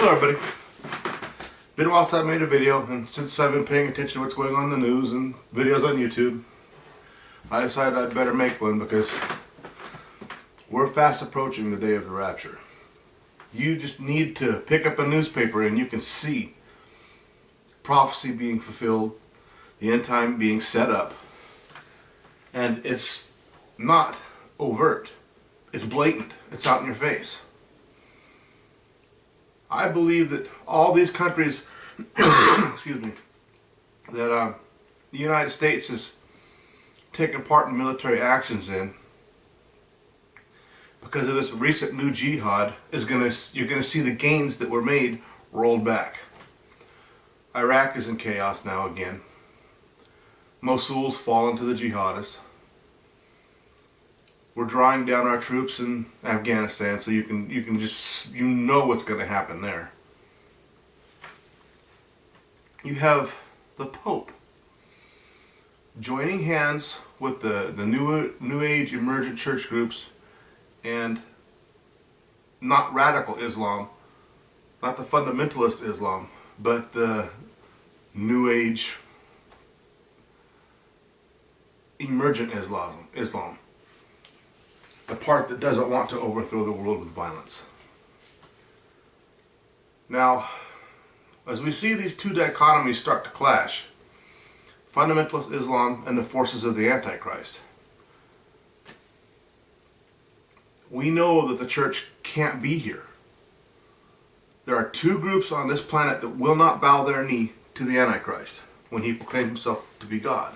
Hello everybody. Been a while since I made a video, and since I've been paying attention to what's going on in the news and videos on YouTube, I decided I'd better make one because we're fast approaching the day of the rapture. You just need to pick up a newspaper and you can see prophecy being fulfilled, the end time being set up, and it's not overt. It's blatant. It's out in your face. I believe that all these countries, excuse me, that the United States has taken part in military actions in, because of this recent new jihad, you're gonna see the gains that were made rolled back. Iraq is in chaos now again. Mosul's fallen to the jihadists. We're drawing down our troops in Afghanistan, so you know what's going to happen there. You have the Pope joining hands with the New Age emergent church groups, and not radical Islam, not the fundamentalist Islam, but the New Age emergent Islam. The part that doesn't want to overthrow the world with violence. Now, as we see these two dichotomies start to clash, fundamentalist Islam and the forces of the Antichrist, we know that the church can't be here. There are two groups on this planet that will not bow their knee to the Antichrist when he proclaims himself to be God.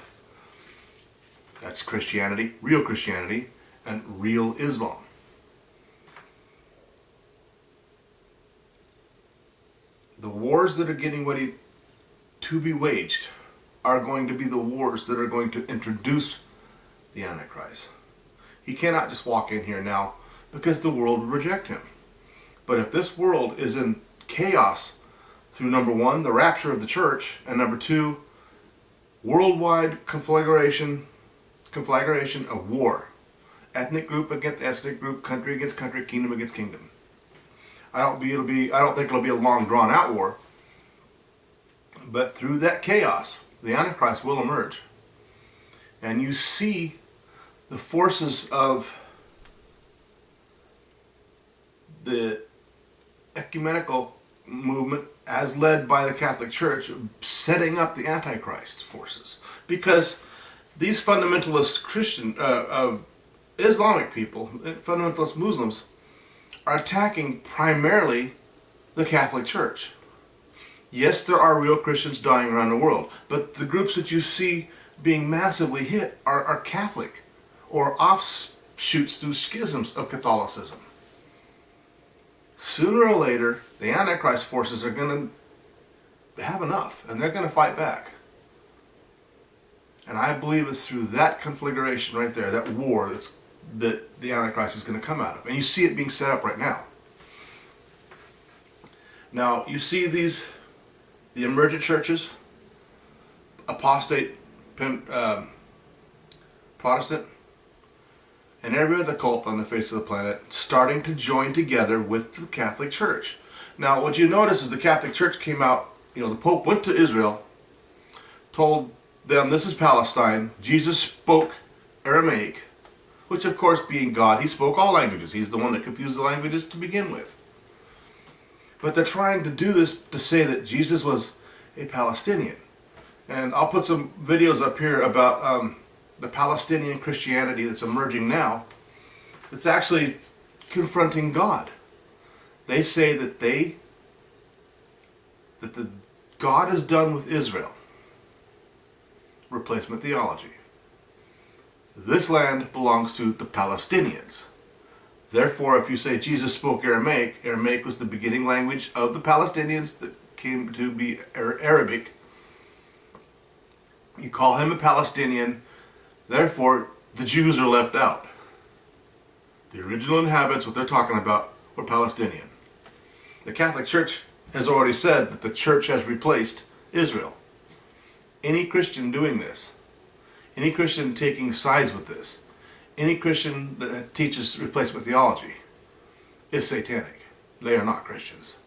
That's Christianity, real Christianity, and real Islam. The wars that are getting ready to be waged are going to be the wars that are going to introduce the Antichrist. He cannot just walk in here now because the world would reject him. But if this world is in chaos through, number one, the rapture of the church, and number two, worldwide conflagration of war, ethnic group against ethnic group, country against country, kingdom against kingdom. I don't think it'll be a long drawn out war, but through that chaos, the Antichrist will emerge. And you see the forces of the ecumenical movement, as led by the Catholic Church, setting up the Antichrist forces. Because these fundamentalist Islamic people, fundamentalist Muslims, are attacking primarily the Catholic Church. Yes, there are real Christians dying around the world, but the groups that you see being massively hit are Catholic or offshoots through schisms of Catholicism. Sooner or later, the Antichrist forces are going to have enough, and they're going to fight back. And I believe it's through that conflagration right there, that war, that the Antichrist is going to come out of. And you see it being set up right now. Now, you see the emergent churches, apostate, Protestant, and every other cult on the face of the planet starting to join together with the Catholic Church. Now, what you notice is the Catholic Church came out, the Pope went to Israel, told them this is Palestine. Jesus spoke Aramaic, which of course, being God, he spoke all languages. He's the one that confused the languages to begin with. But they're trying to do this to say that Jesus was a Palestinian. And I'll put some videos up here about the Palestinian Christianity that's emerging now, that's actually confronting God. They say that the God is done with Israel. Replacement theology. This land belongs to the Palestinians. Therefore, if you say Jesus spoke Aramaic, Aramaic was the beginning language of the Palestinians that came to be Arabic. You call him a Palestinian, therefore the Jews are left out. The original inhabitants, what they're talking about, were Palestinian. The Catholic Church has already said that the church has replaced Israel. Any Christian doing this, any Christian taking sides with this, any Christian that teaches replacement theology is satanic. They are not Christians.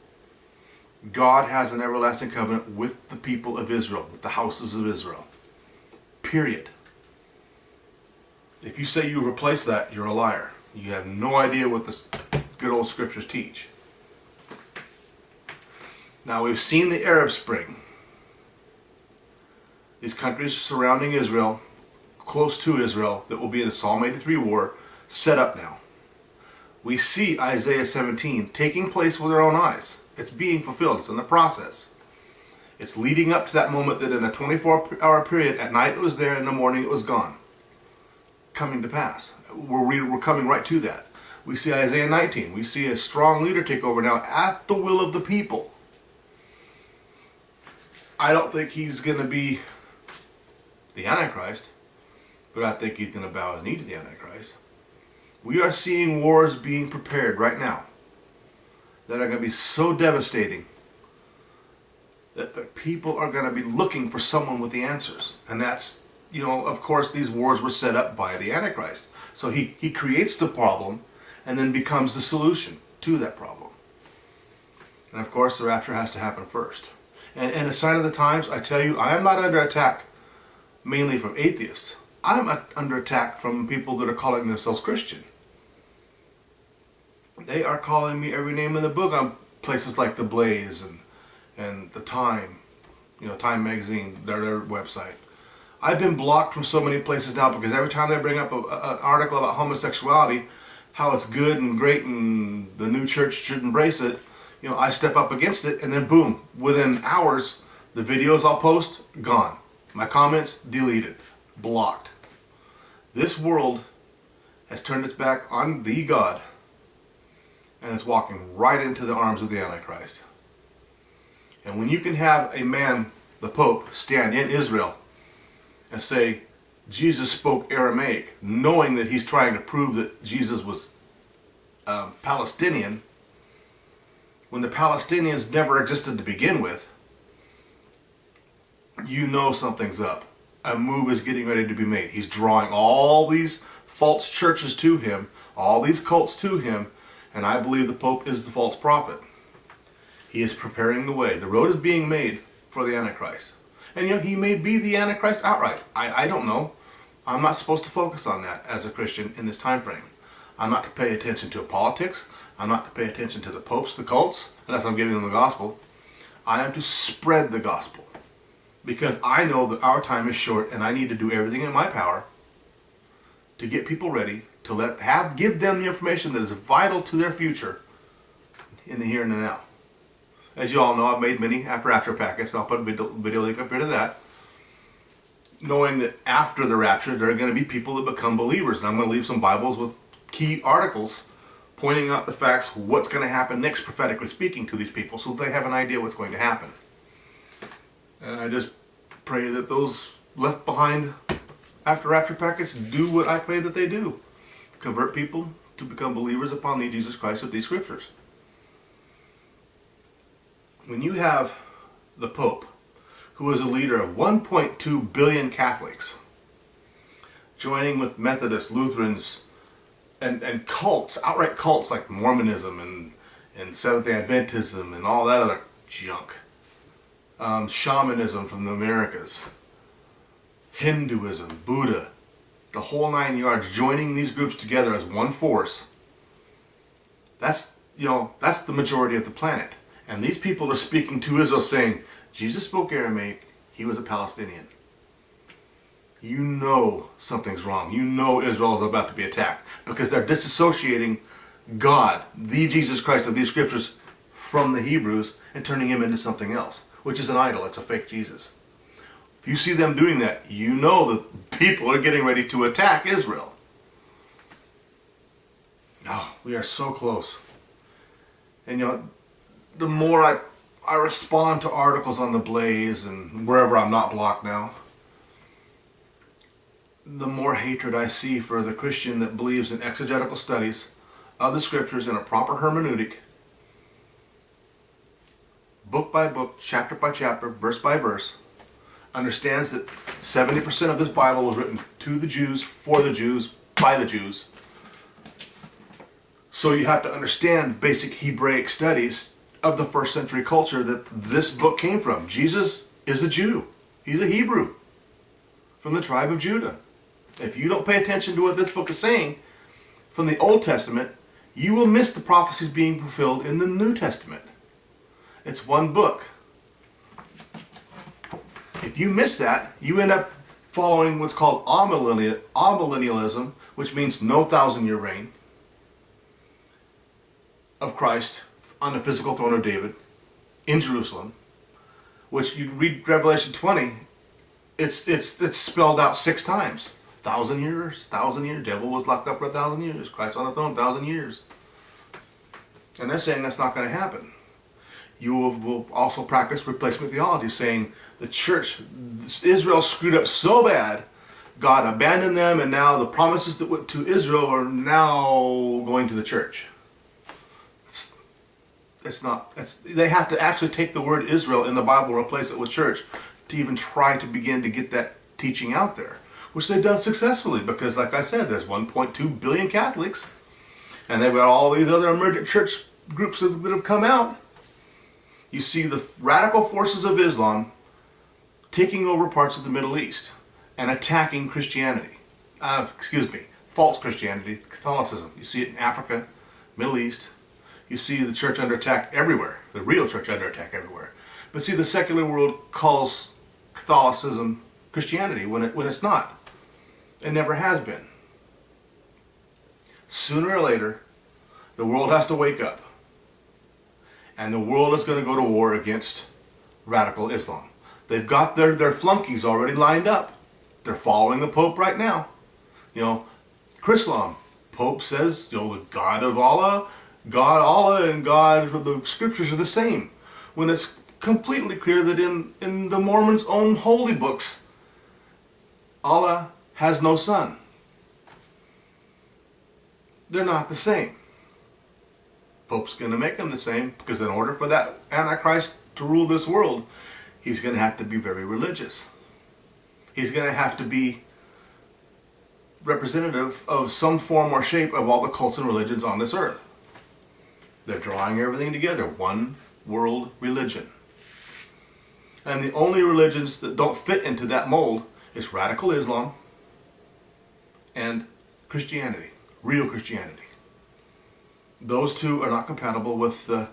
God has an everlasting covenant with the people of Israel, with the houses of Israel. Period. If you say you replace that, you're a liar. You have no idea what the good old scriptures teach. Now we've seen the Arab Spring. These countries surrounding Israel, close to Israel, that will be in the Psalm 83 war, set up now. We see Isaiah 17 taking place with our own eyes. It's being fulfilled. It's in the process. It's leading up to that moment that in a 24-hour period, at night it was there, in the morning it was gone. Coming to pass. We're coming right to that. We see Isaiah 19. We see a strong leader take over now at the will of the people. I don't think he's going to be the Antichrist, but I think he's going to bow his knee to the Antichrist. We are seeing wars being prepared right now that are going to be so devastating that the people are going to be looking for someone with the answers. And that's, of course, these wars were set up by the Antichrist. So he creates the problem and then becomes the solution to that problem. And of course, the rapture has to happen first. And a sign of the times, I tell you, I am not under attack mainly from atheists. I'm under attack from people that are calling themselves Christian. They are calling me every name in the book on places like The Blaze and The Time, Time Magazine, their website. I've been blocked from so many places now because every time they bring up an article about homosexuality, how it's good and great and the new church should embrace it, I step up against it and then boom, within hours, the videos I'll post, gone. My comments, deleted, blocked. This world has turned its back on the God and it's walking right into the arms of the Antichrist. And when you can have a man, the Pope, stand in Israel and say, Jesus spoke Aramaic, knowing that he's trying to prove that Jesus was Palestinian, when the Palestinians never existed to begin with, something's up. A move is getting ready to be made. He's drawing all these false churches to him, all these cults to him, and I believe the Pope is the false prophet. He is preparing the way. The road is being made for the Antichrist. And he may be the Antichrist outright. I don't know. I'm not supposed to focus on that as a Christian in this time frame. I'm not to pay attention to politics. I'm not to pay attention to the popes, the cults, unless I'm giving them the gospel. I am to spread the gospel. Because I know that our time is short and I need to do everything in my power to get people ready, to give them the information that is vital to their future in the here and the now. As you all know, I've made many rapture packets, and I'll put a video link up here to that. Knowing that after the rapture, there are going to be people that become believers. And I'm going to leave some Bibles with key articles pointing out the facts, what's going to happen next, prophetically speaking, to these people, so they have an idea what's going to happen. And I just pray that those left behind after rapture packets do what I pray that they do. Convert people to become believers upon the Jesus Christ of these scriptures. When you have the Pope, who is a leader of 1.2 billion Catholics, joining with Methodists, Lutherans, and cults, outright cults like Mormonism and Seventh-day Adventism and all that other junk, shamanism from the Americas, Hinduism, Buddha, the whole 9 yards, joining these groups together as one force. That's the majority of the planet. And these people are speaking to Israel saying, Jesus spoke Aramaic, he was a Palestinian. You know something's wrong. You know Israel is about to be attacked because they're disassociating God, the Jesus Christ of these scriptures, from the Hebrews and turning him into something else, which is an idol. It's a fake Jesus. If you see them doing that, you know that people are getting ready to attack Israel. Oh, we are so close. And the more I respond to articles on The Blaze and wherever I'm not blocked now, the more hatred I see for the Christian that believes in exegetical studies of the scriptures in a proper hermeneutic, book by book, chapter by chapter, verse by verse, understands that 70% of this Bible was written to the Jews, for the Jews, by the Jews. So you have to understand basic Hebraic studies of the first century culture that this book came from. Jesus is a Jew. He's a Hebrew from the tribe of Judah. If you don't pay attention to what this book is saying from the Old Testament, you will miss the prophecies being fulfilled in the New Testament. It's one book. If you miss that, you end up following what's called amillennialism, which means no 1,000-year reign of Christ on the physical throne of David in Jerusalem, which you read Revelation 20, it's spelled out 6 times. 1,000 years, 1,000 years. Devil was locked up for 1,000 years. Christ on the throne, 1,000 years. And they're saying that's not going to happen. You will also practice replacement theology, saying the church, Israel screwed up so bad, God abandoned them, and now the promises that went to Israel are now going to the church. They have to actually take the word Israel in the Bible and replace it with church to even try to begin to get that teaching out there, which they've done successfully because, like I said, there's 1.2 billion Catholics, and they've got all these other emergent church groups that have come out. You see the radical forces of Islam taking over parts of the Middle East and attacking Christianity. False Christianity, Catholicism. You see it in Africa, Middle East. You see the church under attack everywhere, the real church under attack everywhere. But see, the secular world calls Catholicism Christianity when it's not. It never has been. Sooner or later, the world has to wake up. And the world is going to go to war against radical Islam. They've got their flunkies already lined up. They're following the Pope right now. Chrislam. Pope says, the God of Allah, God and God of the scriptures are the same. When it's completely clear that in the Mormons' own holy books, Allah has no son. They're not the same. Pope's going to make them the same because in order for that Antichrist to rule this world, he's going to have to be very religious. He's going to have to be representative of some form or shape of all the cults and religions on this earth. They're drawing everything together. One world religion. And the only religions that don't fit into that mold is radical Islam and Christianity, real Christianity. Those two are not compatible with the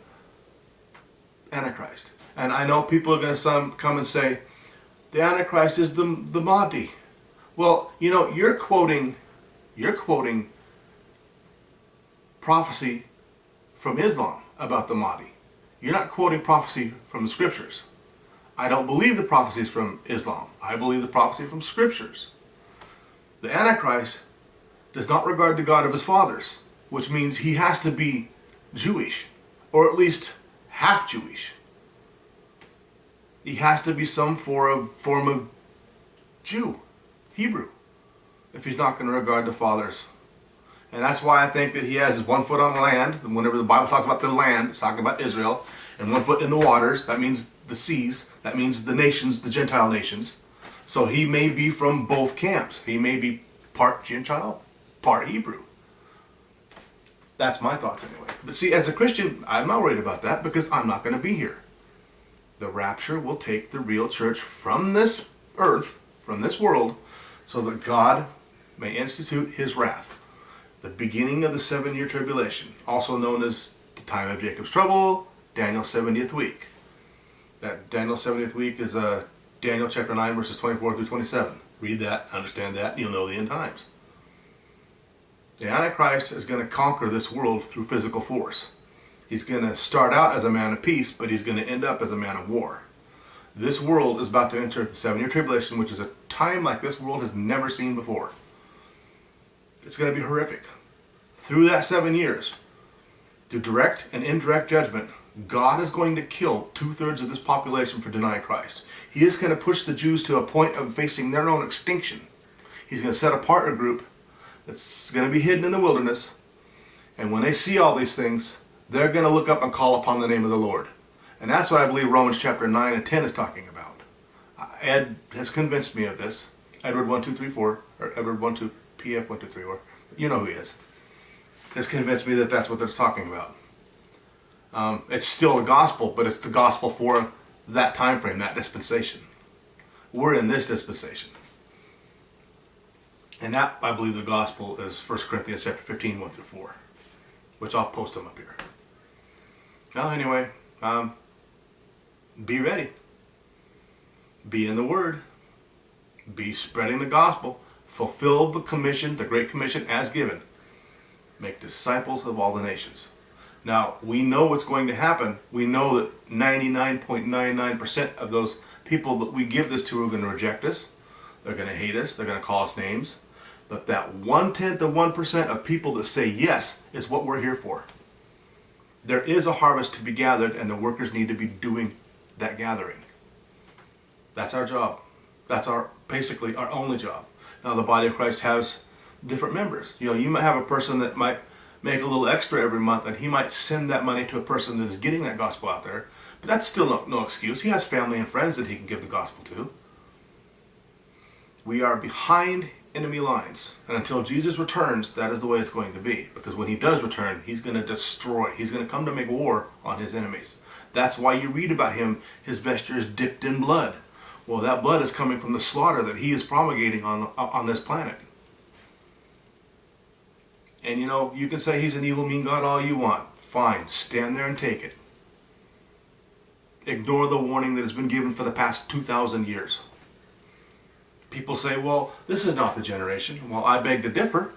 Antichrist. And I know people are going to come and say, the Antichrist is the Mahdi. Well, you're quoting prophecy from Islam about the Mahdi. You're not quoting prophecy from the scriptures. I don't believe the prophecies from Islam. I believe the prophecy from scriptures. The Antichrist does not regard the God of his fathers, which means he has to be Jewish, or at least half Jewish. He has to be some form of Jew, Hebrew, if he's not going to regard the fathers. And that's why I think that he has his 1 foot on the land. And whenever the Bible talks about the land, it's talking about Israel. And 1 foot in the waters, that means the seas. That means the nations, the Gentile nations. So he may be from both camps. He may be part Gentile, part Hebrew. That's my thoughts anyway. But see, as a Christian, I'm not worried about that because I'm not going to be here. The rapture will take the real church from this earth, from this world, so that God may institute his wrath. The beginning of the 7-year tribulation, also known as the time of Jacob's trouble, Daniel's 70th week. That Daniel's 70th week is Daniel chapter 9 verses 24 through 27. Read that, understand that, and you'll know the end times. The Antichrist is going to conquer this world through physical force. He's going to start out as a man of peace, but he's going to end up as a man of war. This world is about to enter the 7-year tribulation, which is a time like this world has never seen before. It's going to be horrific. Through that 7 years, through direct and indirect judgment, God is going to kill 2/3 of this population for denying Christ. He is going to push the Jews to a point of facing their own extinction. He's going to set apart a group that's going to be hidden in the wilderness. And when they see all these things, they're going to look up and call upon the name of the Lord. And that's what I believe Romans chapter 9 and 10 is talking about. Ed has convinced me of this. Edward 1234, or Edward 12 PF 1234. You know who he is. Has convinced me that that's what they're talking about. It's still a gospel, but it's the gospel for that time frame, that dispensation. We're in this dispensation. And that, I believe, the gospel is 1 Corinthians chapter 15, 1 through 4, which I'll post them up here. Now, anyway, be ready. Be in the Word. Be spreading the gospel. Fulfill the commission, the Great Commission, as given. Make disciples of all the nations. Now, we know what's going to happen. We know that 99.99% of those people that we give this to are going to reject us. They're going to hate us. They're going to call us names. But that 1/10 of 1% of people that say yes is what we're here for. There is a harvest to be gathered, and the workers need to be doing that gathering. That's our job. That's basically our only job. Now, the body of Christ has different members. You might have a person that might make a little extra every month, and he might send that money to a person that is getting that gospel out there. But that's still no excuse. He has family and friends that he can give the gospel to. We are behind enemy lines. And until Jesus returns, that is the way it's going to be. Because when he does return, he's going to destroy. He's going to come to make war on his enemies. That's why you read about him, his vesture is dipped in blood. Well, that blood is coming from the slaughter that he is promulgating on this planet. And you can say he's an evil, mean God all you want. Fine, stand there and take it. Ignore the warning that has been given for the past 2,000 years. People say, well, this is not the generation. Well, I beg to differ.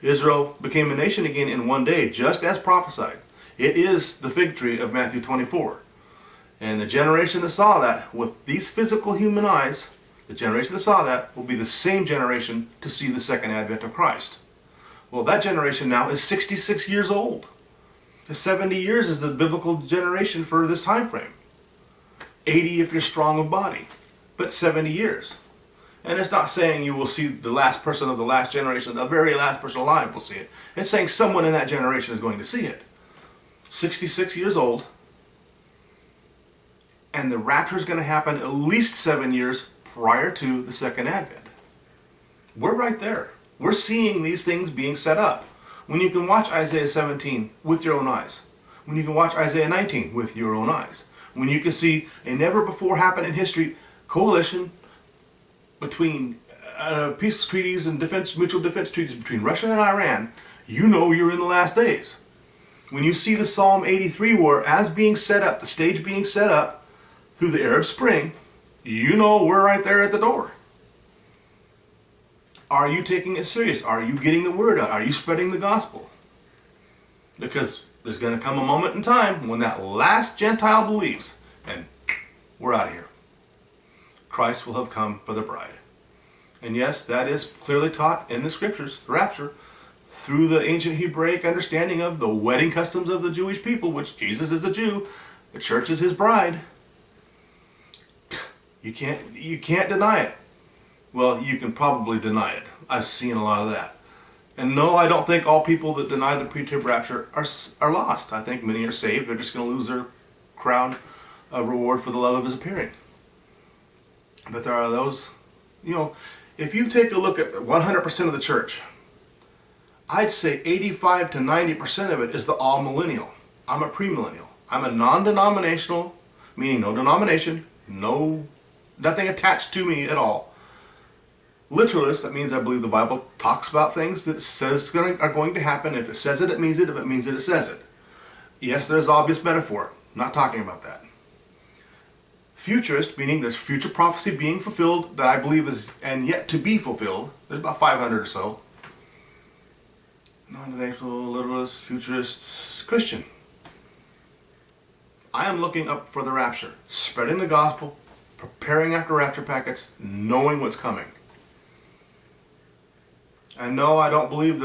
Israel became a nation again in one day, just as prophesied. It is the fig tree of Matthew 24. And the generation that saw that with these physical human eyes, the generation that saw that will be the same generation to see the second advent of Christ. Well, that generation now is 66 years old. The 70 years is the biblical generation for this time frame. 80 if you're strong of body, but 70 years. And it's not saying you will see the last person of the last generation, the very last person alive will see it. It's saying someone in that generation is going to see it. 66 years old. And the rapture is going to happen at least 7 years prior to the second advent. We're right there. We're seeing these things being set up. When you can watch Isaiah 17 with your own eyes. When you can watch Isaiah 19 with your own eyes. When you can see a never before happened in history coalition between peace treaties and mutual defense treaties between Russia and Iran, you're in the last days. When you see the Psalm 83 war as being set up, the stage being set up through the Arab Spring, we're right there at the door. Are you taking it serious? Are you getting the word out? Are you spreading the gospel? Because there's going to come a moment in time when that last Gentile believes, and we're out of here. Christ will have come for the bride. And yes, that is clearly taught in the scriptures, the rapture, through the ancient Hebraic understanding of the wedding customs of the Jewish people, which Jesus is a Jew, the church is his bride. You can't deny it. Well, you can probably deny it. I've seen a lot of that. And no, I don't think all people that deny the pre-trib rapture are lost. I think many are saved. They're just going to lose their crown of reward for the love of his appearing. But there are those, if you take a look at 100% of the church, I'd say 85 to 90% of it is the all-millennial. I'm a premillennial. I'm a non-denominational, meaning no denomination, nothing attached to me at all. Literalist, that means I believe the Bible talks about things that it says are going to happen. If it says it, it means it. If it means it, it says it. Yes, there's obvious metaphor. I'm not talking about that. Futurist, meaning there's future prophecy being fulfilled that I believe is and yet to be fulfilled. There's about 500 or so. Non-denominational, literalist, futurist, Christian. I am looking up for the rapture, spreading the gospel, preparing after rapture packets, knowing what's coming. And no, I don't believe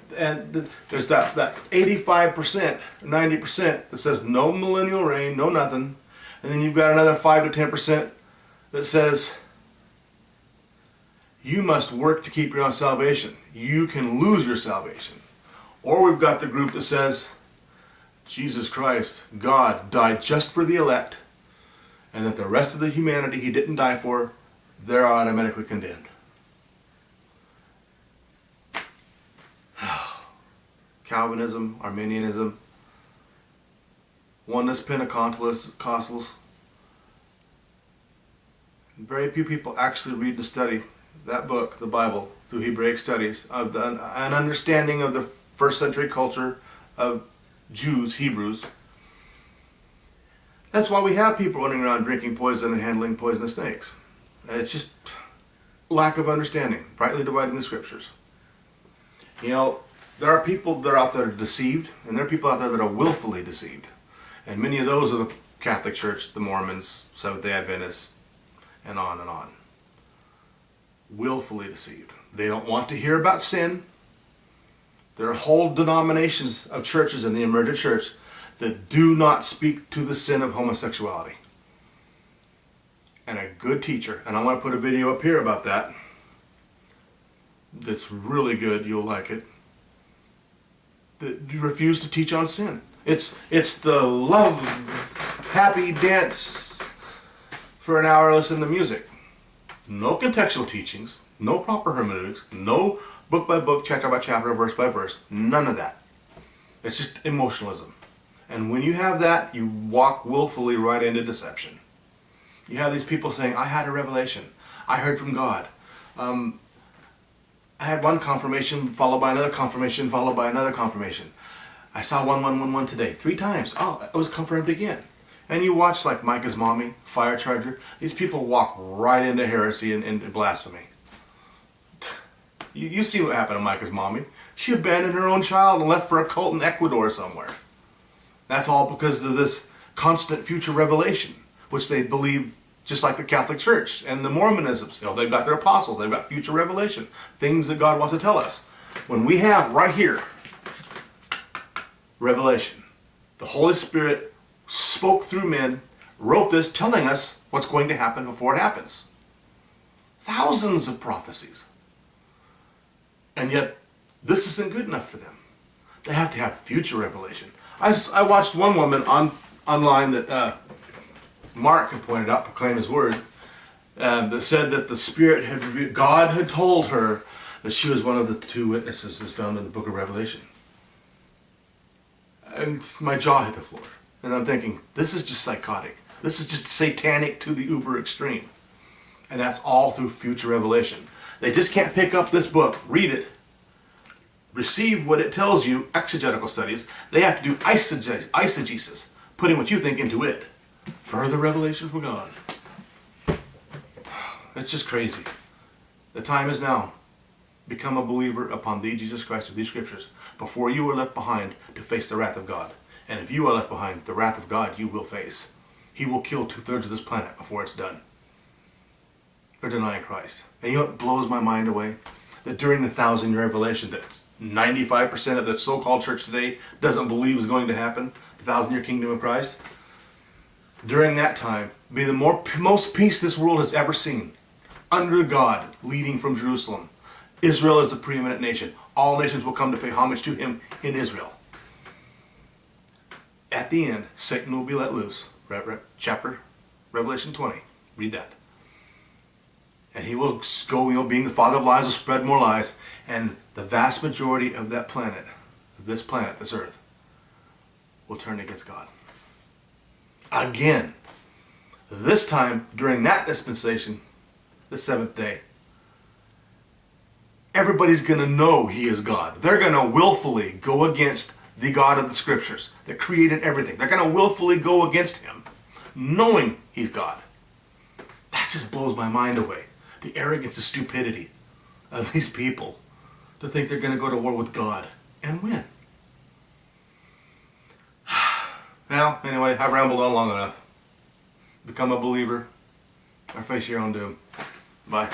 there's that 85%, 90% that says no millennial reign, no nothing. And then you've got another 5 to 10% that says you must work to keep your own salvation. You can lose your salvation. Or we've got the group that says Jesus Christ, God, died just for the elect, and that the rest of the humanity he didn't die for, they're automatically condemned. Calvinism, Arminianism, oneness Pentecostals. Very few people actually read and study that book, the Bible, through Hebraic studies, of an understanding of the first century culture of Jews, Hebrews. That's why we have people running around drinking poison and handling poisonous snakes. It's just lack of understanding, rightly dividing the scriptures. You know, there are people that are out there deceived, and there are people out there that are willfully deceived. And many of those are the Catholic Church, the Mormons, Seventh-day Adventists, and on and on. Willfully deceived. They don't want to hear about sin. There are whole denominations of churches in the emergent church that do not speak to the sin of homosexuality. And a good teacher, and I'm going to put a video up here about that, that's really good, you'll like it, that refuse to teach on sin. It's the love, happy dance for an hour, listen to music. No contextual teachings, no proper hermeneutics, no book by book, chapter by chapter, verse by verse, none of that. It's just emotionalism. And when you have that, you walk willfully right into deception. You have these people saying, I had a revelation. I heard from God. I had one confirmation followed by another confirmation followed by another confirmation. I saw 1111 today 3 times. Oh, it was confirmed again. And you watch like Micah's Mommy, Fire Charger. These people walk right into heresy and blasphemy. You see what happened to Micah's Mommy. She abandoned her own child and left for a cult in Ecuador somewhere. That's all because of this constant future revelation, which they believe just like the Catholic Church and the Mormonisms. You know, they've got their apostles, they've got future revelation, things that God wants to tell us. When we have right here, revelation, the Holy Spirit spoke through men, wrote this telling us what's going to happen before it happens. Thousands of prophecies. And yet, this isn't good enough for them. They have to have future revelation. I watched one woman online that Mark had pointed out, proclaim his word, that said that the Spirit had revealed, God had told her that she was one of the 2 witnesses as found in the book of Revelation. And my jaw hit the floor. And I'm thinking, this is just psychotic. This is just satanic to the uber extreme. And that's all through future revelation. They just can't pick up this book, read it, receive what it tells you, exegetical studies. They have to do eisegesis, putting what you think into it. Further revelation from God. It's just crazy. The time is now. Become a believer upon thee, Jesus Christ, of these scriptures, before you are left behind to face the wrath of God. And if you are left behind, the wrath of God you will face. He will kill 2/3 of this planet before it's done. For denying Christ. And you know what blows my mind away? That during the 1,000-year revelation that 95% of the so-called church today doesn't believe is going to happen, the 1,000-year kingdom of Christ, during that time, be the most peace this world has ever seen. Under God, leading from Jerusalem. Israel is the preeminent nation. All nations will come to pay homage to him in Israel. At the end, Satan will be let loose. Chapter Revelation 20. Read that. And he will go, being the father of lies, will spread more lies. And the vast majority of that planet, this earth, will turn against God. Again. This time, during that dispensation, the 7th day, everybody's going to know he is God. They're going to willfully go against the God of the scriptures that created everything. They're going to willfully go against him, knowing he's God. That just blows my mind away. The arrogance and stupidity of these people to think they're going to go to war with God and win. Well, anyway, I've rambled on long enough. Become a believer or face your own doom. Bye.